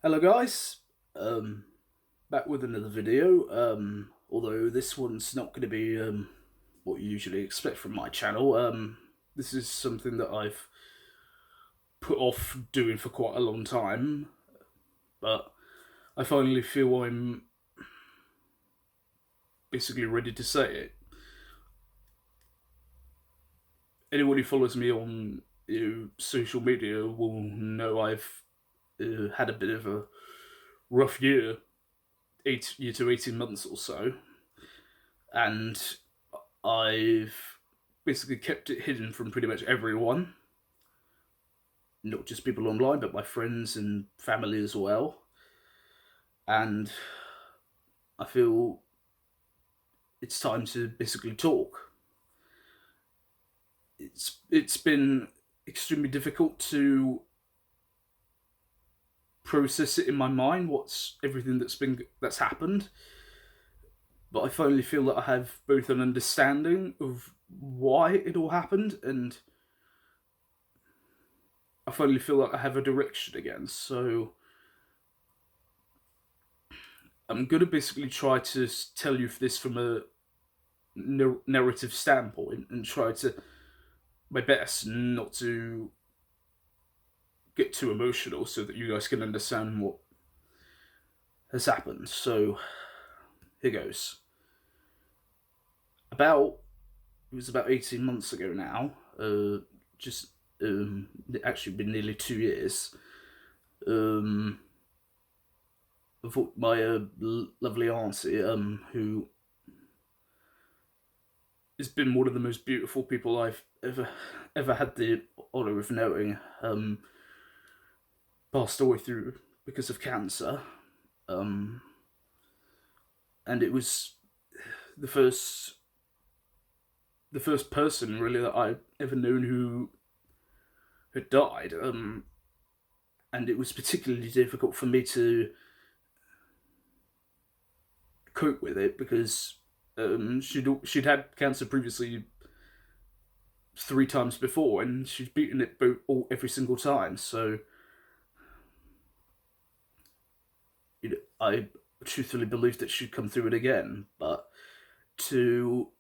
Hello guys, back with another video, although this one's not going to be what you usually expect from my channel. This is something that I've put off doing for quite a long time, but I finally feel I'm basically ready to say it. Anyone who follows me on social media will know I've had a bit of a rough year, 8 year to 18 months or so, and I've basically kept it hidden from pretty much everyone, not just people online, but my friends and family as well. And I feel it's time to basically talk. It's been extremely difficult to process it in my mind. What's everything that's happened, but I finally feel that I have both an understanding of why it all happened, and I finally feel like I have a direction again. So I'm going to basically try to tell you this from a narrative standpoint and try to my best not to get too emotional so that you guys can understand what has happened. So here goes. About it was about 18 months ago now. Just it actually been nearly 2 years. Um, my lovely auntie, who has been one of the most beautiful people I've ever had the honor of knowing. Passed away through because of cancer, um, and it was the first the first person really that I ever known who had died. And it was particularly difficult for me to cope with it because she'd had cancer previously 3 times before, and she'd beaten it every single time. So I truthfully believed that she'd come through it again, but to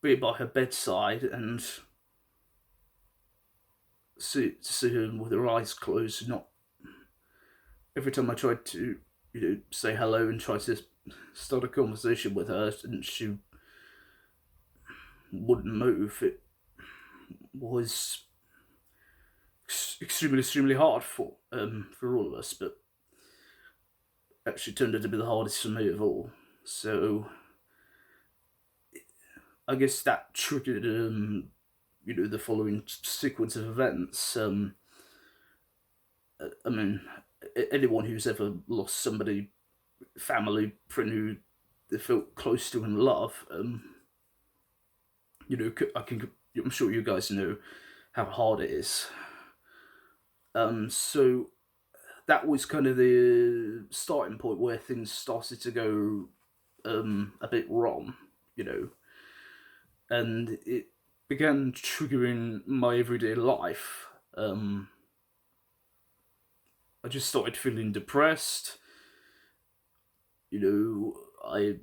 be by her bedside and see her with her eyes closed, not every time I tried to say hello and try to start a conversation with her, and she wouldn't move. It was extremely hard for all of us, but actually turned out to be the hardest for me of all. So I guess that triggered the following sequence of events. I mean, anyone who's ever lost somebody, family, friend who they felt close to and love, I can. I'm sure you guys know how hard it is. So that was kind of the starting point where things started to go a bit wrong, you know, and it began triggering my everyday life. I just started feeling depressed. I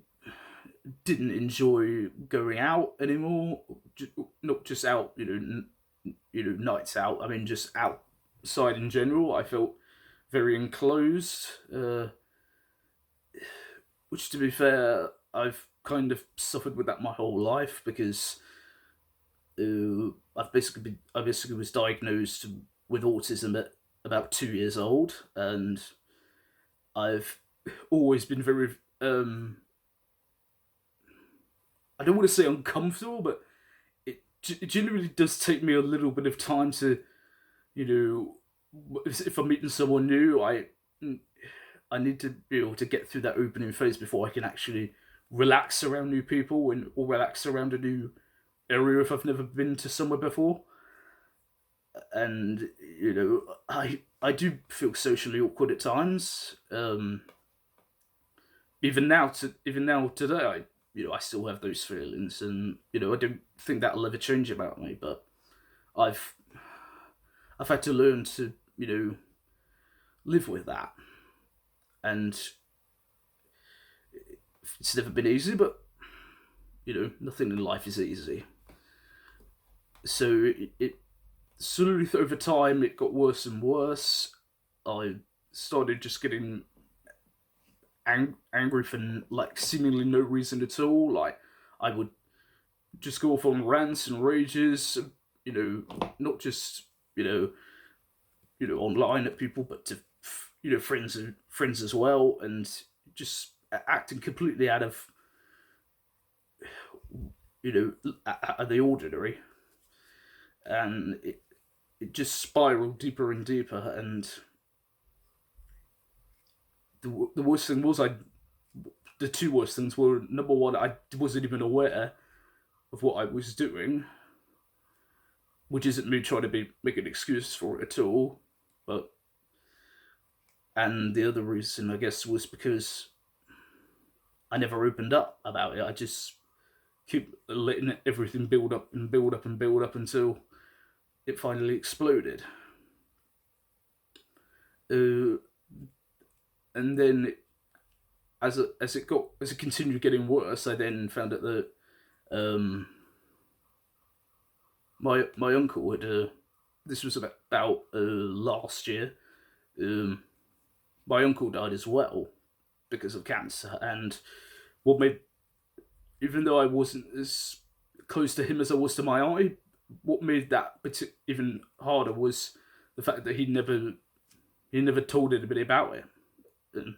didn't enjoy going out anymore. Not just out, nights out. I mean, just outside in general. I felt very enclosed. Which, to be fair, I've kind of suffered with that my whole life because I basically was diagnosed with autism at about 2 years old, and I've always been very I don't want to say uncomfortable, but it genuinely does take me a little bit of time to, you if I'm meeting someone new, I need to be able to get through that opening phase before I can actually relax around new people or relax around a new area if I've never been to somewhere before. And I do feel socially awkward at times. Even now today, I still have those feelings, and I don't think that'll ever change about me. But I've I've had to learn to live with that. And it's never been easy, but nothing in life is easy. So it slowly over time it got worse and worse. I started just getting angry for like seemingly no reason at all. Like I would just go off on rants and rages, not just online at people, but to friends as well, and just acting completely out of out of the ordinary, and it just spiraled deeper and deeper. And the worst thing was the two worst things were, number one, I wasn't even aware of what I was doing, which isn't me trying to make an excuse for it at all, and the other reason, I guess, was because I never opened up about it. I just keep letting everything build up and build up and build up until it finally exploded. And then, as it continued getting worse, I then found out that my uncle had this was about last year. My uncle died as well because of cancer, and what made, even though I wasn't as close to him as I was to my eye, what made that even harder was the fact that he never told anybody about it, and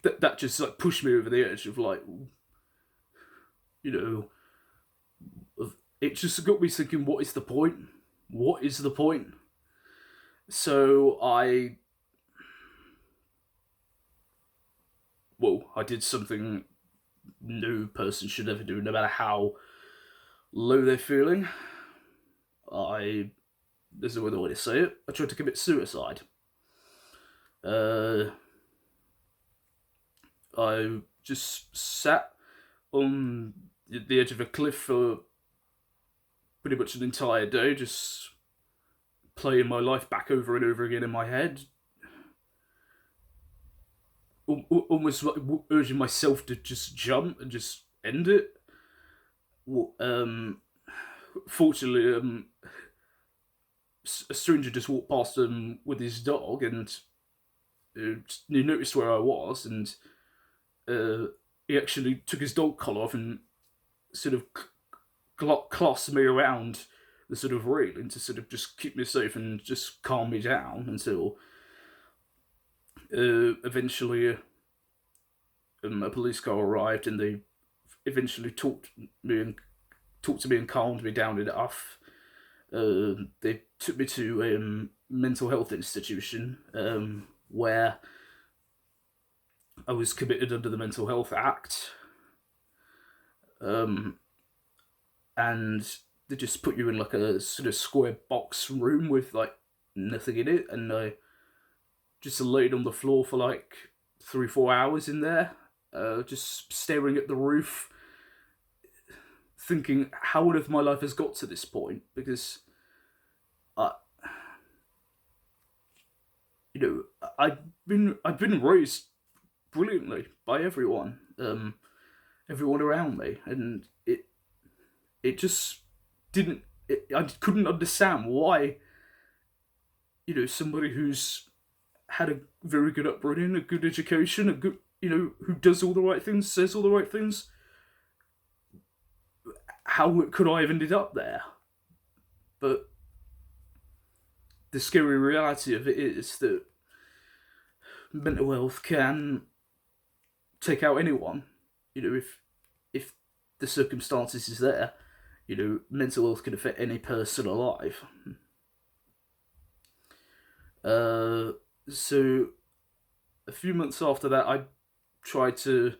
that just like pushed me over the edge of like, it just got me thinking, what is the point? What is the point? So I did something no person should ever do, no matter how low they're feeling. There's no other way to say it. I tried to commit suicide. I just sat on the edge of a cliff for pretty much an entire day, just playing my life back over and over again in my head, almost like urging myself to just jump and just end it. Fortunately, a stranger just walked past him with his dog, and he noticed where I was, and he actually took his dog collar off and sort of clasped me around the sort of railing to sort of just keep me safe and just calm me down until eventually a police car arrived, and they eventually talked to me and calmed me down enough. They took me to a mental health institution where I was committed under the Mental Health Act, and they just put you in like a sort of square box room with like nothing in it, and I just laid on the floor for like 3-4 hours in there, just staring at the roof, thinking how on earth my life has got to this point, because I've been raised brilliantly by everyone around me, and it just didn't. I couldn't understand why somebody who's had a very good upbringing, a good education, a good who does all the right things, says all the right things, how could I have ended up there? But the scary reality of it is that mental health can take out anyone. If the circumstances is there, mental health can affect any person alive. So a few months after that, I tried to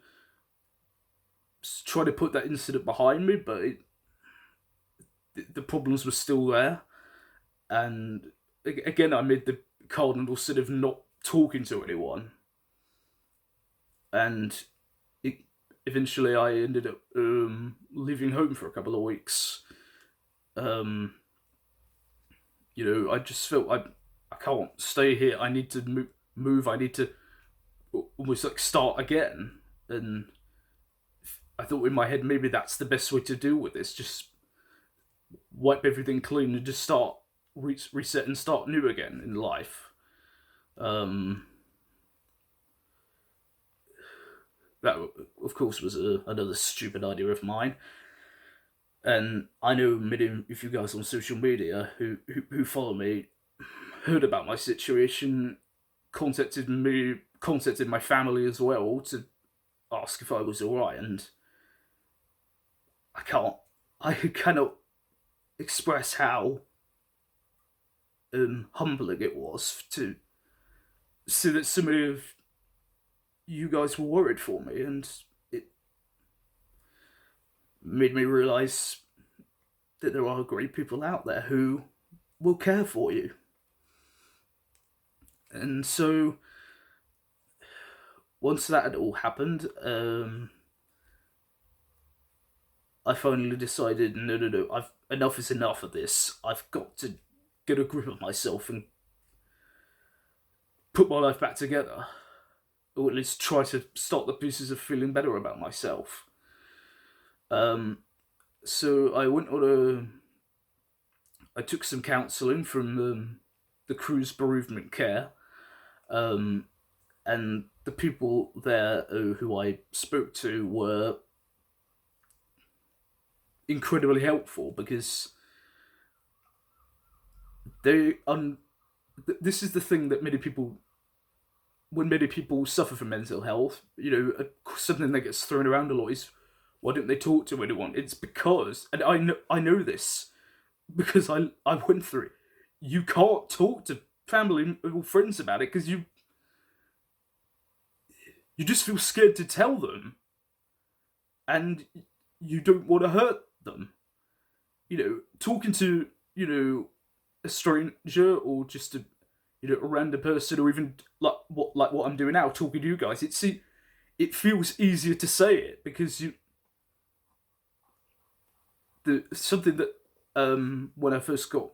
put that incident behind me, but the problems were still there. And again, I made the cardinal sin of not talking to anyone. And eventually I ended up leaving home for a couple of weeks. I just felt I can't stay here. I need to move. I need to almost like start again. And I thought in my head maybe that's the best way to deal with this. Just wipe everything clean and just start reset and start new again in life. That, of course, was another stupid idea of mine. And I know many of you guys on social media who follow me heard about my situation, contacted my family as well to ask if I was alright, and I cannot express how humbling it was to see that so many of you guys were worried for me, and it made me realise that there are great people out there who will care for you. And so, once that had all happened, I finally decided, no, enough is enough of this. I've got to get a grip of myself and put my life back together, or at least try to start the pieces of feeling better about myself. So I took some counselling from the crew's bereavement care, and the people there who I spoke to were incredibly helpful because this is the thing that when many people suffer from mental health, something that gets thrown around a lot is, why don't they talk to anyone? It's because, and I know this because I went through it. You can't talk to family or friends about it because you just feel scared to tell them, and you don't want to hurt them. Talking to a stranger or just a random person, or even like what I'm doing now, talking to you guys. It feels easier to say it because something that when I first got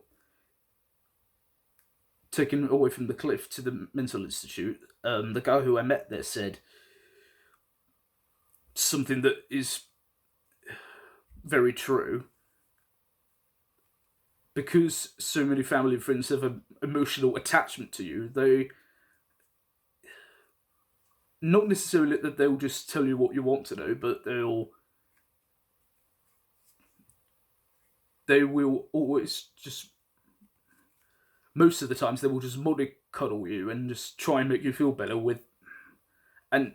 taken away from the cliff to the mental institute, the guy who I met there said something that is very true. Because so many family and friends have an emotional attachment to you, they not necessarily that they'll just tell you what you want to know, but they will always just, most of the times they will just mollycoddle you and just try and make you feel better with, and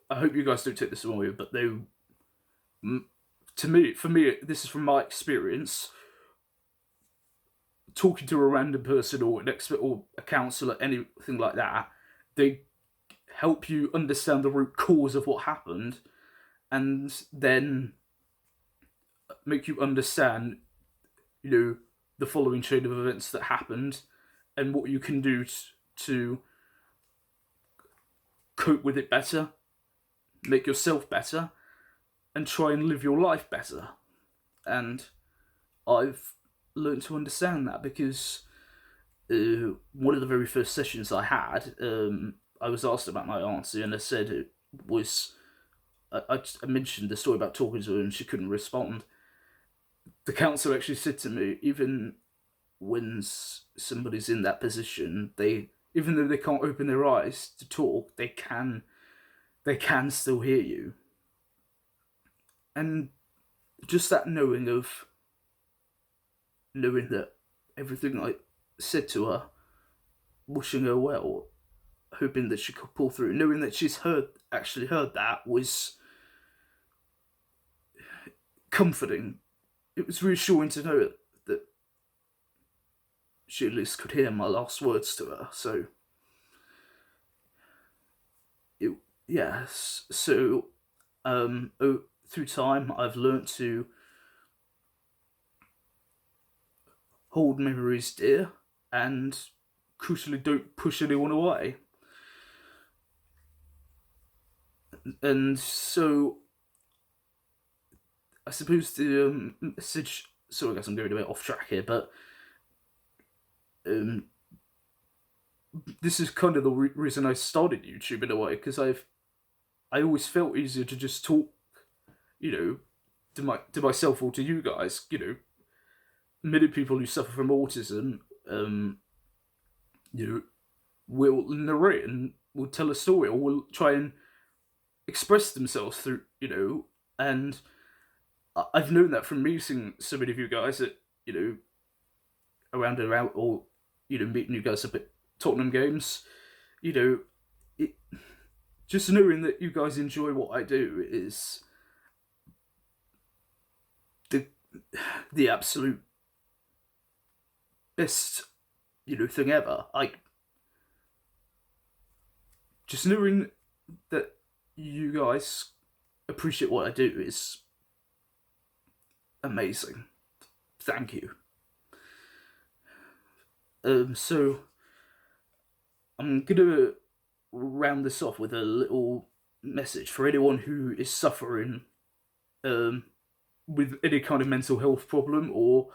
I hope you guys don't take this the wrong way, but for me, this is from my experience, talking to a random person or an expert or a counsellor, anything like that, they help you understand the root cause of what happened, and then make you understand, the following chain of events that happened, and what you can do to cope with it better, make yourself better, and try and live your life better. And I've learned to understand that because one of the very first sessions I had, I was asked about my answer, and I said it was, I mentioned the story about talking to her and she couldn't respond. The counsellor actually said to me, even when somebody's in that position, even though they can't open their eyes to talk, they can still hear you. And just that knowing that everything I said to her, wishing her well, hoping that she could pull through, knowing that she's actually heard that, was comforting. It was reassuring to know that she at least could hear my last words to her. So, so through time, I've learnt to hold memories dear, and crucially, don't push anyone away. And so, I suppose the message. So I guess I'm going a bit off track here, but this is kind of the reason I started YouTube in a way, because I always felt easier to just talk, you know, to myself or to you guys. You know, many people who suffer from autism, you know, will narrate and will tell a story or will try and express themselves through, you know, and I've known that from meeting so many of you guys at, you know, around and around, or, you know, meeting you guys up at Tottenham games, you know, it, just knowing that you guys enjoy what I do is the the absolute best, you know, thing ever. Like, just knowing that you guys appreciate what I do is amazing. Thank you. So I'm gonna round this off with a little message for anyone who is suffering with any kind of mental health problem, or,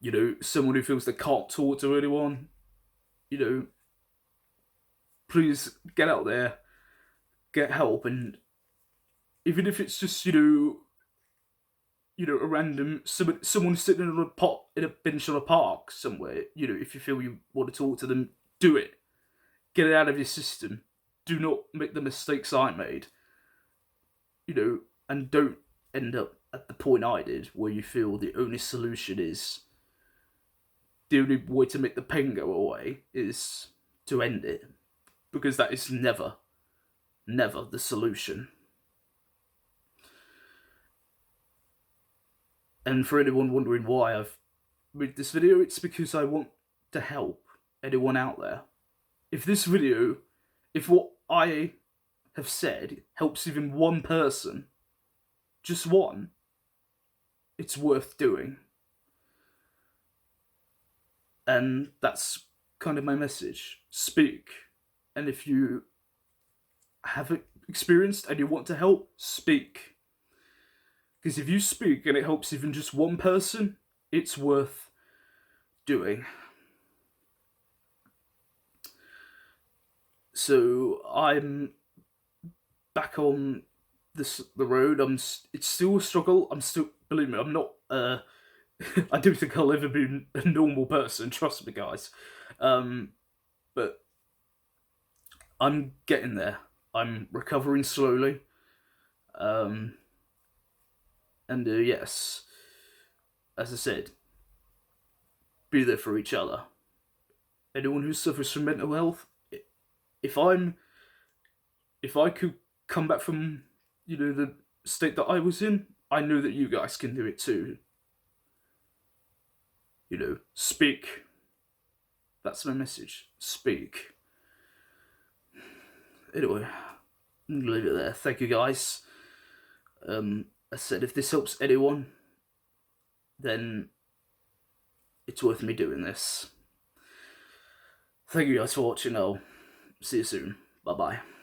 you know, someone who feels they can't talk to anyone. You know, please get out there, get help, and even if it's just, a random someone sitting on in a bench on a park somewhere. You know, if you feel you want to talk to them, do it. Get it out of your system. Do not make the mistakes I made. You know, and don't end up at the point I did, where you feel the only solution is, the only way to make the pain go away is to end it, because that is never, never the solution. And for anyone wondering why I've made this video, it's because I want to help anyone out there. If what I have said helps even one person, just one, it's worth doing. And that's kind of my message. Speak. And if you have experienced and you want to help, speak. Because if you speak and it helps even just one person, it's worth doing. So I'm back on the road. It's still a struggle. Believe me, I'm not. I don't think I'll ever be a normal person. Trust me, guys. But I'm getting there. I'm recovering slowly. And yes, as I said, be there for each other. Anyone who suffers from mental health, if I could come back from, the state that I was in, I know that you guys can do it too. Speak. That's my message. Speak. Anyway, I'm gonna leave it there. Thank you, guys. I said, if this helps anyone, then it's worth me doing this. Thank you guys for watching. I'll see you soon. Bye bye.